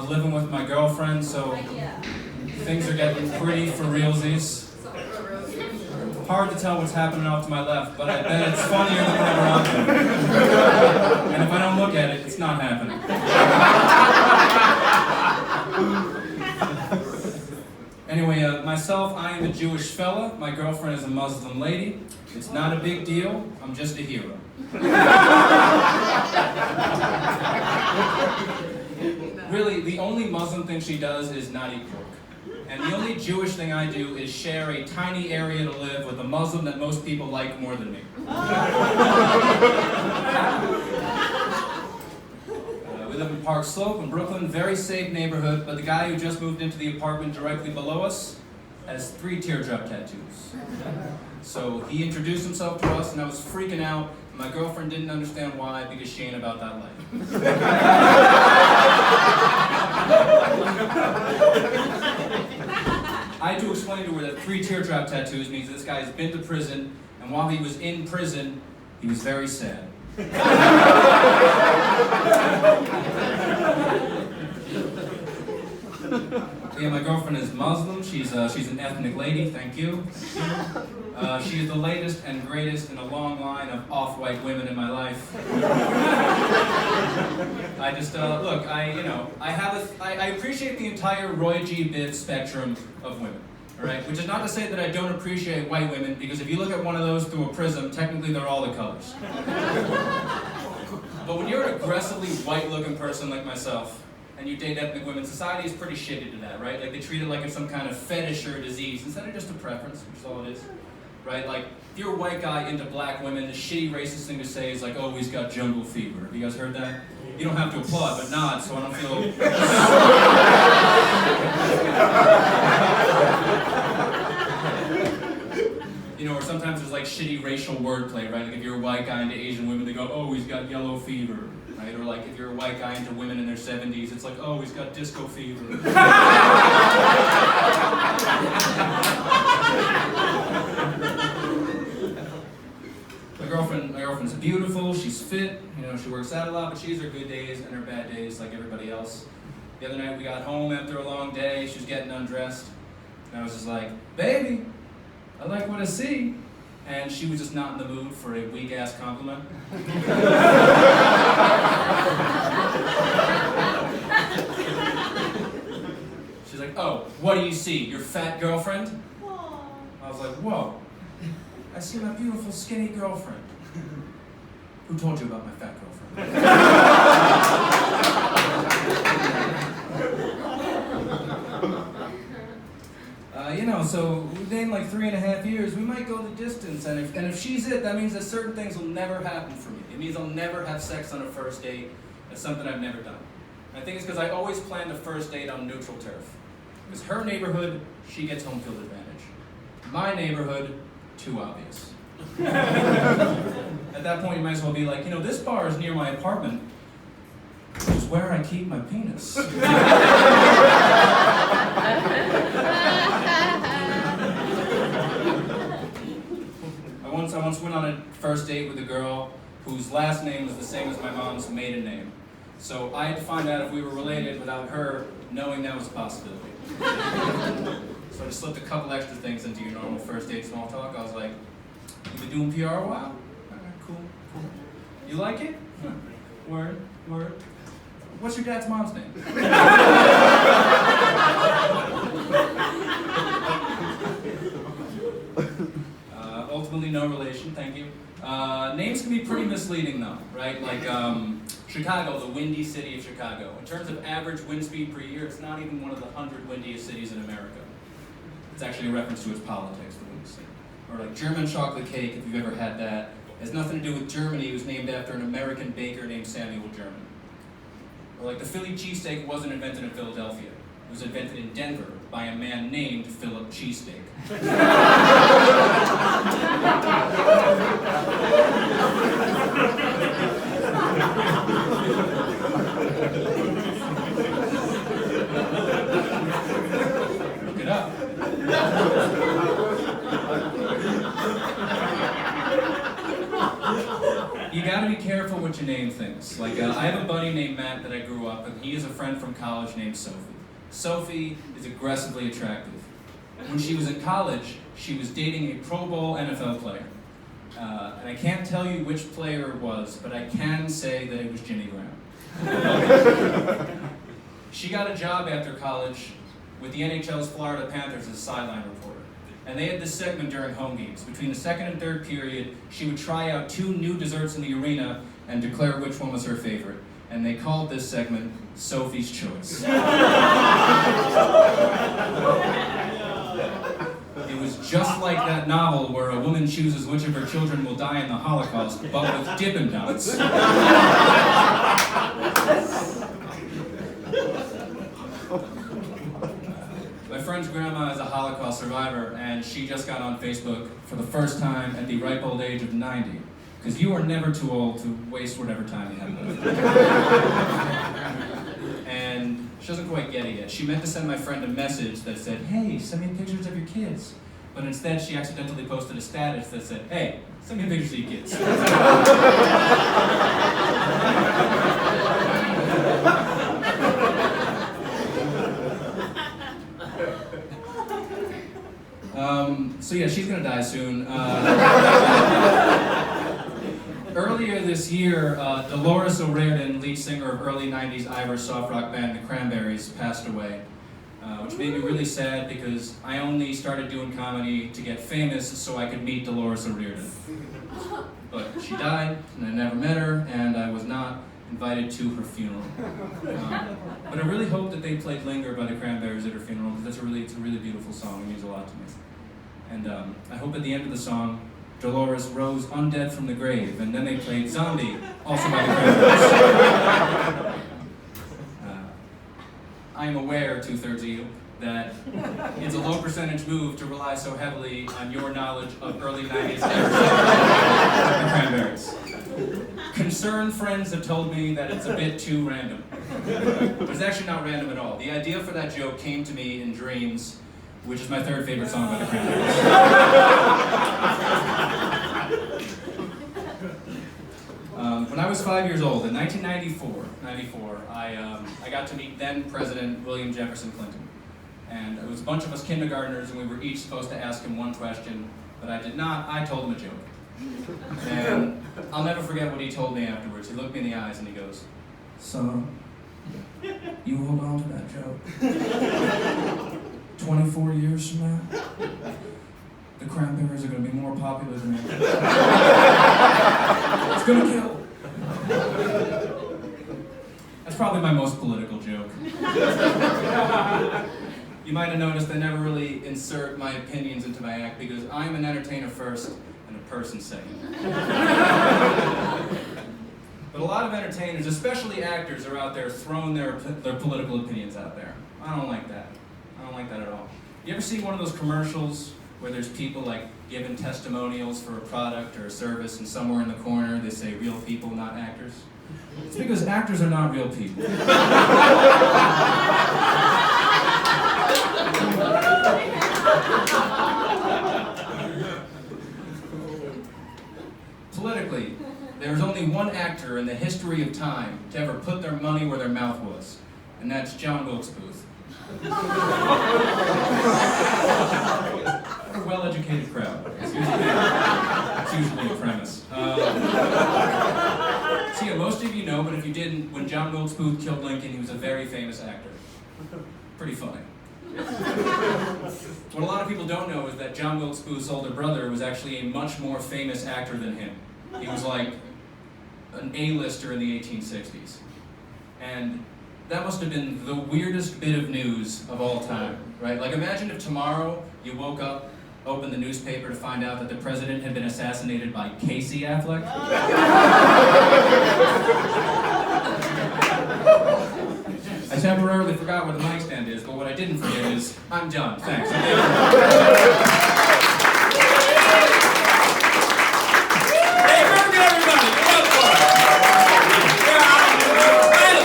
living with my girlfriend, so things are getting pretty for realsies. Hard to tell what's happening off to my left, but I bet it's funnier than whatever I'm doing. And if I don't look at it, it's not happening. Anyway, myself, I am a Jewish fella. My girlfriend is a Muslim lady. It's not a big deal. I'm just a hero. Really, the only Muslim thing she does is not eat pork. And the only Jewish thing I do is share a tiny area to live with a Muslim that most people like more than me. We live in Park Slope in Brooklyn, very safe neighborhood, but the guy who just moved into the apartment directly below us has 3 teardrop tattoos. So he introduced himself to us and I was freaking out. My girlfriend didn't understand why because she ain't about that life. I had to explain to her that 3 teardrop tattoos means this guy has been to prison, and while he was in prison, he was very sad. Yeah, my girlfriend is Muslim. She's an ethnic lady. Thank you. She is the latest and greatest in a long line of off-white women in my life. I just look. I appreciate the entire Roy G. Biv spectrum of women. All right, which is not to say that I don't appreciate white women, because if you look at one of those through a prism, technically they're all the colors. But when you're an aggressively white-looking person like myself, and you date ethnic women, society is pretty shitty to that, right? Like, they treat it like it's some kind of fetish or disease, instead of just a preference, which is all it is, right? Like, if you're a white guy into black women, the shitty racist thing to say is like, oh, he's got jungle fever. Have you guys heard that? You don't have to applaud, but nod, so I don't feel... You know, or sometimes there's like shitty racial wordplay, right? Like if you're a white guy into Asian women, they go, oh, he's got yellow fever, right? Or like if you're a white guy into women in their 70s, it's like, oh, he's got disco fever. My girlfriend's beautiful, she's fit, you know, she works out a lot, but she has her good days and her bad days like everybody else. The other night we got home after a long day, she was getting undressed, and I was just like, baby, I like what I see. And she was just not in the mood for a weak-ass compliment. She's like, oh, what do you see? Your fat girlfriend? Aww. I was like, whoa. I see my beautiful skinny girlfriend. Who told you about my fat girlfriend? You know, so we've been like 3.5 years, we might go the distance, and if she's it, that means that certain things will never happen for me. It means I'll never have sex on a first date. That's something I've never done. And I think it's because I always planned a first date on neutral turf. Because her neighborhood, she gets home field advantage. My neighborhood, too obvious. At that point, you might as well be like, you know, this bar is near my apartment, which is where I keep my penis. I once went on a first date with a girl whose last name was the same as my mom's maiden name. So I had to find out if we were related without her knowing that was a possibility. So I just slipped a couple extra things into your normal first date small talk. I was like, you been doing PR a while? Alright, cool. You like it? Word. What's your dad's mom's name? Ultimately, no relation, thank you. Names can be pretty misleading though, right? Like Chicago, the windy city of Chicago. In terms of average wind speed per year, it's not even one of the 100 windiest cities in America. It's actually a reference to its politics, the windy city. Or like German chocolate cake, if you've ever had that. It has nothing to do with Germany, it was named after an American baker named Samuel German. Or like the Philly cheesesteak wasn't invented in Philadelphia. It was invented in Denver by a man named Philip Cheesesteak. Look it up. You gotta be careful what you name things. Like, I have a buddy named Matt that I grew up with. He has a friend from college named Sophie. Sophie is aggressively attractive. When she was in college, she was dating a Pro Bowl NFL player. And I can't tell you which player it was, but I can say that it was Jimmy Graham. She got a job after college with the NHL's Florida Panthers as a sideline reporter. And they had this segment during home games. Between the second and third period, she would try out 2 new desserts in the arena and declare which one was her favorite. And they called this segment Sophie's Choice. It was just like that novel where a woman chooses which of her children will die in the Holocaust, but with Dippin' Dots. My friend's grandma is a Holocaust survivor, and she just got on Facebook for the first time at the ripe old age of 90. Because you are never too old to waste whatever time you have left. And she doesn't quite get it yet. She meant to send my friend a message that said, "Hey, send me pictures of your kids." But instead, she accidentally posted a status that said, "Hey, send me pictures of your kids." So yeah, she's gonna die soon. Earlier this year, Dolores O'Riordan, lead singer of early 90s Irish soft rock band The Cranberries, passed away, which made me really sad because I only started doing comedy to get famous so I could meet Dolores O'Riordan. But she died, and I never met her, and I was not invited to her funeral. But I really hope that they played Linger by The Cranberries at her funeral, because it's a really beautiful song. It means a lot to me. And I hope at the end of the song, Dolores rose undead from the grave, and then they played Zombie, also by The Cranberries. I am aware, 2/3 of you, that it's a low percentage move to rely so heavily on your knowledge of early 90s The Cranberries. Concerned friends have told me that it's a bit too random. But it's actually not random at all. The idea for that joke came to me in dreams, which is my 3rd favorite song by The Cranberries. When I was 5 years old, in 1994, I got to meet then President William Jefferson Clinton. And it was a bunch of us kindergartners, and we were each supposed to ask him one question, but I did not. I told him a joke. And I'll never forget what he told me afterwards. He looked me in the eyes and he goes, "Son, you hold on to that joke. 24 years from now, the Cranberries are going to be more popular than ever. It's going to kill." That's probably my most political joke. You might have noticed I never really insert my opinions into my act because I'm an entertainer first and a person second. But a lot of entertainers, especially actors, are out there throwing their political opinions out there. I don't like that. I don't like that at all. You ever see one of those commercials where there's people like giving testimonials for a product or a service, and somewhere in the corner they say real people, not actors? It's because actors are not real people. Politically, there's only one actor in the history of time to ever put their money where their mouth was, and that's John Wilkes Booth. A well-educated crowd. It's usually a premise. So yeah, most of you know, but if you didn't, when John Wilkes Booth killed Lincoln, he was a very famous actor. Pretty funny. What a lot of people don't know is that John Wilkes Booth's older brother was actually a much more famous actor than him. He was like an A-lister in the 1860s. And that must have been the weirdest bit of news of all time, right? Like, imagine if tomorrow you woke up, opened the newspaper to find out that the president had been assassinated by Casey Affleck. I temporarily forgot where the mic stand is, but what I didn't forget is, I'm done. Thanks.